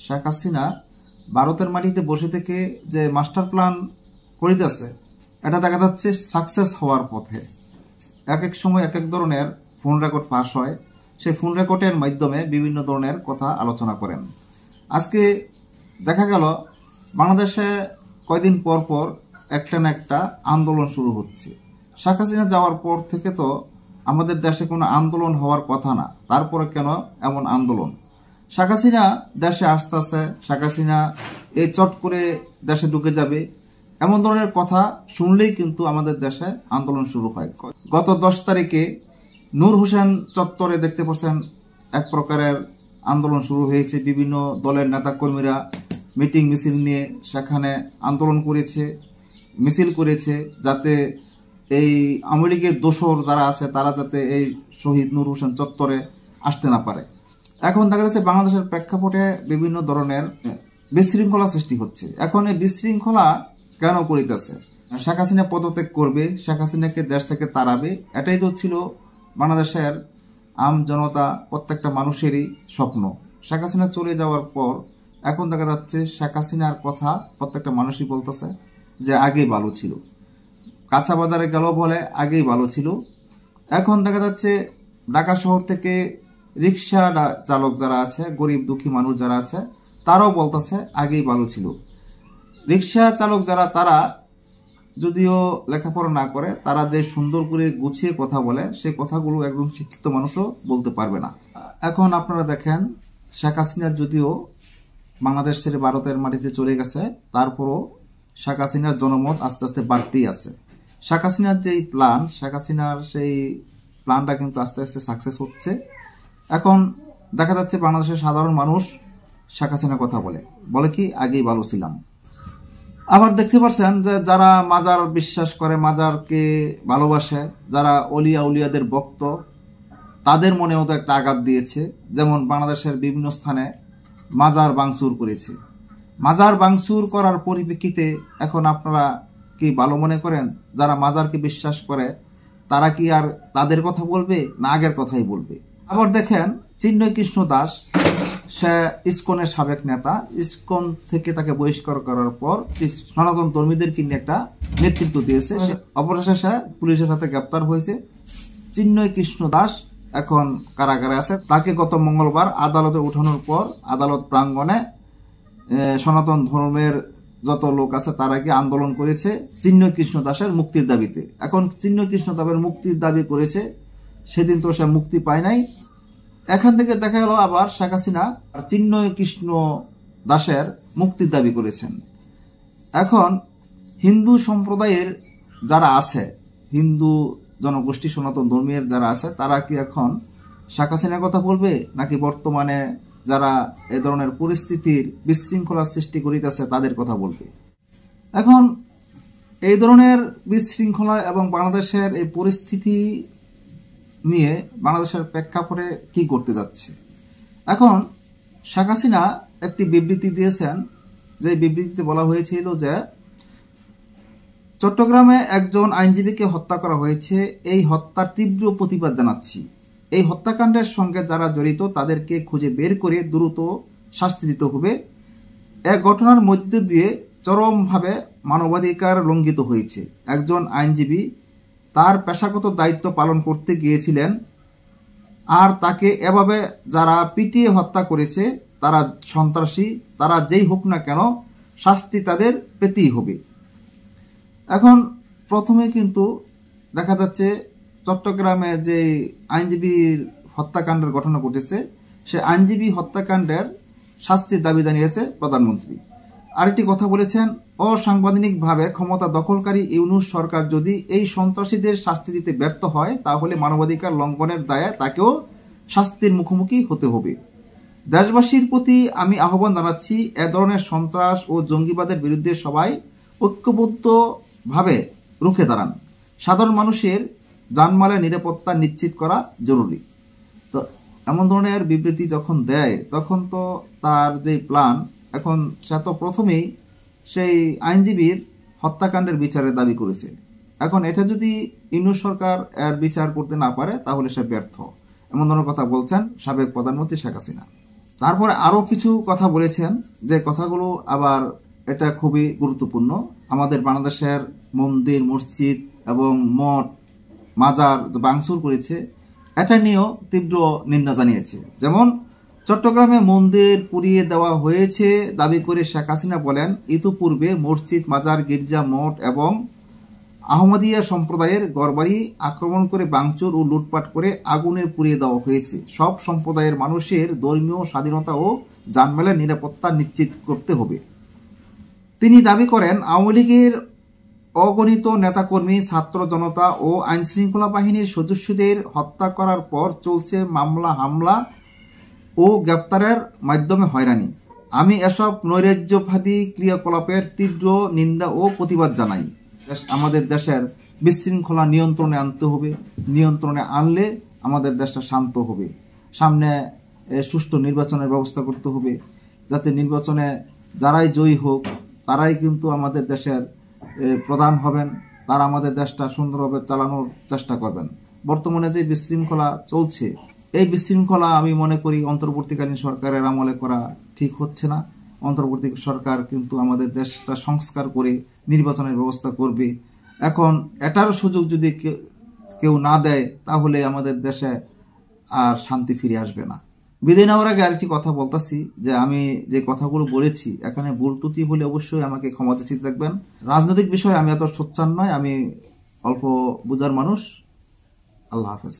শেখ হাসিনা ভারতের মাটিতে বসে থেকে যে মাস্টার প্ল্যান করিতেছে এটা দেখা যাচ্ছে সাকসেস হওয়ার পথে। এক এক সময় এক এক ধরনের ফোন রেকর্ড ফাঁস হয়, সেই ফোন রেকর্ডের মাধ্যমে বিভিন্ন ধরনের কথা আলোচনা করেন। আজকে দেখা গেল বাংলাদেশে কয়দিন পর পর একটা না একটা আন্দোলন শুরু হচ্ছে। শেখ হাসিনা যাওয়ার পর থেকে তো আমাদের দেশে কোনো আন্দোলন হওয়ার কথা না, তারপরে কেন এমন আন্দোলন? শেখ হাসিনা দেশে আসতেছে, শেখ হাসিনা এই চট করে দেশে ঢুকে যাবে, এমন ধরনের কথা শুনলেই কিন্তু আমাদের দেশে আন্দোলন শুরু হয়। গত 10 তারিখে নূর হোসেন চত্বরে দেখতে পাচ্ছেন এক প্রকারের আন্দোলন শুরু হয়েছে। বিভিন্ন দলের নেতাকর্মীরা মিটিং মিছিল নিয়ে সেখানে আন্দোলন করেছে, মিছিল করেছে, যাতে এই আওয়ামী লীগের দোসর যারা আছে তারা যাতে এই শহীদ নূর হোসেন চত্বরে আসতে না পারে। এখন দেখা যাচ্ছে বাংলাদেশের প্রেক্ষাপটে বিভিন্ন ধরনের বিশৃঙ্খলা সৃষ্টি হচ্ছে। এখন এই বিশৃঙ্খলা কেন করিতেছে? শেখ হাসিনা পদত্যাগ করবে, শেখ হাসিনাকে দেশ থেকে তাড়াবে, এটাই তো ছিল বাংলাদেশের আম জনতা প্রত্যেকটা মানুষেরই স্বপ্ন। শেখ হাসিনা চলে যাওয়ার পর এখন দেখা যাচ্ছে শেখ হাসিনার কথা প্রত্যেকটা মানুষই বলতেছে যে আগেই ভালো ছিল, কাঁচা বাজারে গেল বলে আগেই ভালো ছিল। এখন দেখা যাচ্ছে ঢাকা শহর থেকে রিক্সা চালক যারা আছে, গরিব দুঃখী মানুষ যারা আছে, তারাও বলতেছে আগেই ভালো ছিল। রিক্সা চালক যারা, তারা যদিও লেখাপড়া না করে, তারা যে সুন্দর করে গুছিয়ে কথা বলে, সেই কথাগুলো একদম শিক্ষিত মানুষও বলতে পারবে না। এখন আপনারা দেখেন, শেখ হাসিনা যদিও বাংলাদেশ ছেড়ে ভারতের মাটিতে চলে গেছে, তারপরও শেখ হাসিনার জনমত আস্তে আস্তে বাড়তেই আছে। শেখ হাসিনার যেই প্ল্যান, শেখ হাসিনার সেই প্ল্যানটা কিন্তু আস্তে আস্তে সাকসেস হচ্ছে। এখন দেখা যাচ্ছে বাংলাদেশের সাধারণ মানুষ শেখ হাসিনার কথা বলে কি আগেই ভালো ছিলাম। আবার দেখতে পাচ্ছেন যে যারা মাজার বিশ্বাস করে, মাজারকে ভালোবাসে, যারা অলিয়া উলিয়াদের ভক্ত, তাদের মনেও তো একটা আঘাত দিয়েছে। যেমন বাংলাদেশের বিভিন্ন স্থানে মাজার ভাঙচুর করেছে। মাজার ভাঙচুর করার পরিপ্রেক্ষিতে এখন আপনারা কি ভালো মনে করেন যারা মাজারকে বিশ্বাস করে তারা কি আর তাদের কথা বলবে না আগের কথাই বলবে? আবার দেখেন চিন্ময় কৃষ্ণ দাস, সে ইসকনের সাবেক নেতা, ইসকন থেকে তাকে বহিষ্কার করার পর সনাতন ধর্মীদেরকে নিয়ে একটা নেতৃত্ব দিয়েছে। অবশেষে পুলিশের সাথে গ্রেপ্তার হয়েছে। চিন্ময় কৃষ্ণ দাস এখন কারাগারে আছে। তাকে গত মঙ্গলবার আদালতে উঠানোর পর আদালত প্রাঙ্গণে সনাতন ধর্মের যত লোক আছে তারা কি আন্দোলন করেছে চিন্ময় কৃষ্ণ দাসের মুক্তির দাবিতে। এখন চিন্ময় কৃষ্ণ দাসের মুক্তির দাবি করেছে, সেদিন তো সে মুক্তি পায় নাই। এখান থেকে দেখা গেল আবার শেখ হাসিনা চিন্ময় কৃষ্ণ দাসের মুক্তির দাবি করেছেন। এখন হিন্দু সম্প্রদায়ের যারা আছে, হিন্দু জনগোষ্ঠী সনাতন ধর্মীয় যারা আছে, তারা কি এখন শেখ হাসিনার কথা বলবে নাকি বর্তমানে যারা এ ধরনের পরিস্থিতির বিশৃঙ্খলা সৃষ্টি করিতেছে তাদের কথা বলবে? এখন এই ধরনের বিশৃঙ্খলা এবং বাংলাদেশের এই পরিস্থিতি নিয়ে বাংলাদেশের প্রেক্ষাপটে কি করতে যাচ্ছে? এখন শেখ হাসিনা একটি বিবৃতি দিয়েছেন, যে বিবৃতিতে বলা হয়েছিল যে চট্টগ্রামে একজন আইনজীবীকে হত্যা করা হয়েছে, এই হত্যার তীব্র প্রতিবাদ জানাচ্ছি। এই হত্যাকাণ্ডের সঙ্গে যারা জড়িত তাদেরকে খুঁজে বের করে দ্রুত শাস্তি দিতে হবে। এক ঘটনার মধ্য দিয়ে চরমভাবে মানবাধিকার লঙ্ঘিত হয়েছে। একজন আইনজীবী তার পেশাগত দায়িত্ব পালন করতে গিয়েছিলেন, আর তাকে এভাবে যারা পিটিয়ে হত্যা করেছে তারা সন্ত্রাসী, তারা যেই হোক না কেন শাস্তি তাদের পেতেই হবে। এখন প্রথমে কিন্তু দেখা যাচ্ছে চট্টগ্রামে যে আইনজীবীর হত্যাকাণ্ডের ঘটনা ঘটেছে, সে আইনজীবী হত্যাকাণ্ডের শাস্তির দাবি জানিয়েছে প্রধানমন্ত্রী। আরেকটি কথা বলেছেন, অসাংবিধানিকভাবে ক্ষমতা দখলকারী ইউনূস সরকার যদি এই সন্ত্রাসীদের শাস্তি দিতে ব্যর্থ হয় তাহলে মানবাধিকার লঙ্ঘনের দায়ে তাকেও শাস্তির মুখোমুখি হতে হবে। দেশবাসীর প্রতি আমি আহ্বান জানাচ্ছি, এ ধরনের সন্ত্রাস ও জঙ্গিবাদের বিরুদ্ধে সবাই ঐক্যবদ্ধভাবে রুখে দাঁড়ান। সাধারণ মানুষের জানমালের নিরাপত্তা নিশ্চিত করা জরুরি। তো এমন ধরনের বিবৃতি যখন দেয় তখন তো তার যে প্ল্যান, এখন সে তো প্রথমেই সেই আইনজীবীর হত্যাকাণ্ডের বিচারের দাবি করেছে। এখন এটা যদি ইউনূস সরকার এর বিচার করতে না পারে তাহলে সে ব্যর্থ, এমন ধরনের কথা বলছেন সাবেক প্রধানমন্ত্রী শেখ হাসিনা। তারপরে আরো কিছু কথা বলেছেন, যে কথাগুলো আবার এটা খুবই গুরুত্বপূর্ণ। আমাদের বাংলাদেশের মন্দির, মসজিদ এবং মঠ, মাজার ভাঙচুর করেছে, এটা নিয়েও তীব্র নিন্দা জানিয়েছে। যেমন চট্টগ্রামে মন্দির পুড়িয়ে দেওয়া হয়েছে দাবি করে শেখ হাসিনা বলেন, ইতিপূর্বে মসজিদ, মাজার, গির্জা, মঠ এবং আহমদিয়া সম্প্রদায়ের ঘরবাড়ি আক্রমণ করে ভাঙচুর ও লুটপাট করে আগুনে পুড়িয়ে দেওয়া হয়েছে। সব সম্প্রদায়ের মানুষের ধর্মীয় স্বাধীনতা ও যানবাহনের নিরাপত্তা নিশ্চিত করতে হবে। তিনি দাবি করেন, আওয়ামী লীগের অগণিত নেতাকর্মী, ছাত্র জনতা ও আইনশৃঙ্খলা বাহিনীর সদস্যদের হত্যা করার পর চলছে মামলা, হামলা ও গ্রেপ্তারের মাধ্যমে হয়রানি। আমি এসব নৈরাজ্যবাদী ক্রিয়াকলাপের তীব্র নিন্দা ও প্রতিবাদ জানাই। আমাদের দেশের বিশৃঙ্খলা নিয়ন্ত্রণে আনতে হবে। নিয়ন্ত্রণে আনলে আমাদের দেশটা শান্ত হবে। সামনে সুষ্ঠু নির্বাচনের ব্যবস্থা করতে হবে, যাতে নির্বাচনে যারাই জয়ী হোক তারাই কিন্তু আমাদের দেশের প্রধান হবেন, তারা আমাদের দেশটা সুন্দরভাবে চালানোর চেষ্টা করবেন। বর্তমানে যে বিশৃঙ্খলা চলছে, এই বিশৃঙ্খলা আমি মনে করি অন্তর্বর্তীকালীন সরকারের আমলে করা ঠিক হচ্ছে না। অন্তর্বর্তী সরকার কিন্তু আমাদের দেশটা সংস্কার করে নির্বাচনের ব্যবস্থা করবে। এখন এটার সুযোগ যদি কেউ না দেয়, তাহলে আমাদের দেশে আর শান্তি ফিরে আসবে না। বিদায় নেওয়ার আগে আরেকটি কথা বলতেছি, যে আমি যে কথাগুলো বলেছি এখানে ভুল ত্রুটি হলে অবশ্যই আমাকে ক্ষমা দৃষ্টিতে দেখবেন। রাজনৈতিক বিষয়ে আমি এত সোচ্চার নয়, আমি অল্প বুঝার মানুষ। আল্লাহ হাফেজ।